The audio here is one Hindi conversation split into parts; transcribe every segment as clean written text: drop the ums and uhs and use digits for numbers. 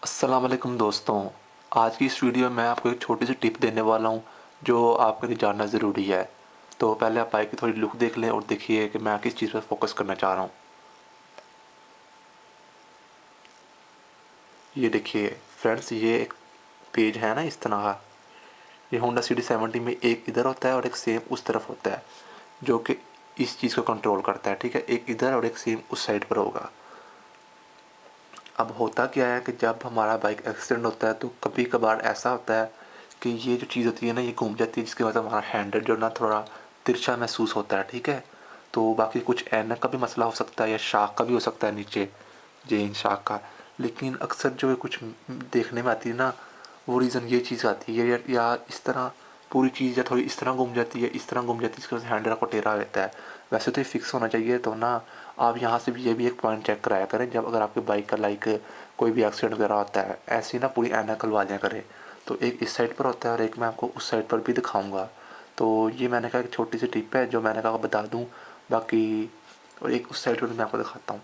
अस्सलाम वालेकुम दोस्तों। आज की इस वीडियो में मैं आपको एक छोटी सी टिप देने वाला हूँ जो आपके लिए जानना ज़रूरी है। तो पहले आप बाइक की थोड़ी लुक देख लें और देखिए कि मैं किस चीज़ पर फोकस करना चाह रहा हूँ। ये देखिए फ्रेंड्स, ये एक पेज है ना इस तरह का। ये होंडा CD70 में एक इधर होता है और एक सेम उस तरफ होता है जो कि इस चीज़ को कंट्रोल करता है। ठीक है, एक इधर और एक सेम उस साइड पर होगा। अब होता क्या है कि जब हमारा बाइक एक्सीडेंट होता है तो कभी कभार ऐसा होता है कि ये जो चीज़ होती है ना, ये घूम जाती है, जिसकी वजह से हमारा हैंडल जो ना थोड़ा तिरछा महसूस होता है। ठीक है, तो बाकी कुछ ऐनक का भी मसला हो सकता है या शाख का भी हो सकता है नीचे, जेन शाख का। लेकिन अक्सर जो कुछ देखने में आती है ना, वो रीज़न ये चीज़ आती है या इस तरह पूरी चीज़ या थोड़ी इस तरह घूम जाती है, इस तरह घूम जाती है, इसकी वजह से हैंडल को टेढ़ा रहता है। वैसे तो ये फिक्स होना चाहिए, तो ना आप यहाँ से भी ये भी एक पॉइंट चेक कराया करें जब अगर आपकी बाइक का कोई भी एक्सीडेंट वगैरह होता है, ऐसी ना पूरी ऐनक खुलवा दिया करें। तो एक इस साइड पर होता है और एक मैं आपको उस साइड पर भी दिखाऊंगा। तो ये मैंने कहा एक छोटी सी टिप है जो मैंने कहा बता दूँ। बाकी और एक उस साइड पर मैं आपको दिखाता हूँ।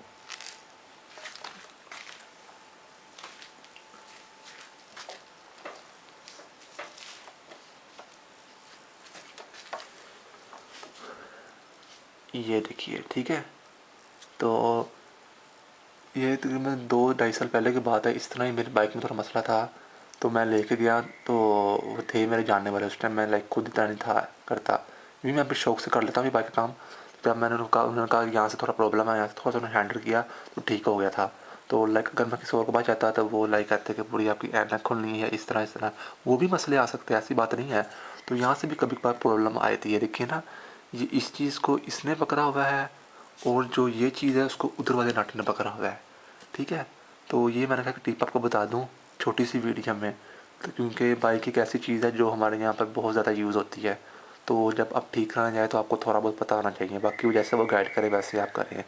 ये देखिए, ठीक है। तो ये तकरीबन 2-2.5 साल पहले की बात है। इस तरह ही मेरी बाइक में थोड़ा मसला था, तो मैं लेके गया। तो वो थे मेरे जानने वाले, उस टाइम मैं खुद इतना नहीं था करता। भी मैं अपने शौक से कर लेता हूँ ये बाइक का काम। जब मैंने उन्होंने कहा यहाँ से थोड़ा प्रॉब्लम है, यहाँ से थोड़ा सा उन्होंने हैंडल किया तो ठीक हो गया था। तो अगर मैं किसी और के पास जाता तो वो कहते कि पूरी आपकी ऐनक खुलनी है, इस तरह वो भी मसले आ सकते हैं, ऐसी बात नहीं है। तो यहाँ से भी कभी कभार प्रॉब्लम आई थी। ये देखिए ना, ये इस चीज़ को इसने पकड़ा हुआ है और जो ये चीज़ है उसको उधर वाले नट ने पकड़ा हुआ है। ठीक है, तो ये मैंने कहा कि टिप आपको बता दूं छोटी सी वीडियो में। तो क्योंकि बाइक एक ऐसी चीज़ है जो हमारे यहाँ पर बहुत ज़्यादा यूज़ होती है, तो जब आप ठीक कराना जाए तो आपको थोड़ा बहुत पता होना चाहिए। बाकी वो जैसे वो गाइड करे वैसे आप करें।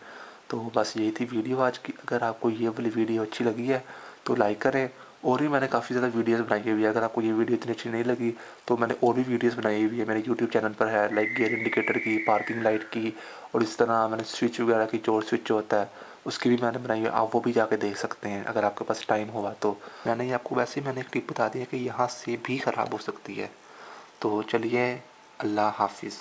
तो बस यही थी वीडियो आज की। अगर आपको ये वाली वीडियो अच्छी लगी है तो लाइक करें। और भी मैंने काफ़ी ज़्यादा वीडियोस बनाई हुई है। अगर आपको ये वीडियो इतनी अच्छी नहीं लगी तो मैंने और भी वीडियोस बनाई हुई है मेरे यूट्यूब चैनल पर है, लाइक गियर इंडिकेटर की, पार्किंग लाइट की, और इस तरह मैंने स्विच वगैरह की, चोर स्विच जो होता है उसकी भी मैंने बनाई हुई है। आप वो भी जाके देख सकते हैं अगर आपके पास टाइम हुआ तो। मैंने ये आपको वैसे ही मैंने एक टिप बता दी है कि यहाँ से भी ख़राब हो सकती है। तो चलिए, अल्लाह हाफिज़।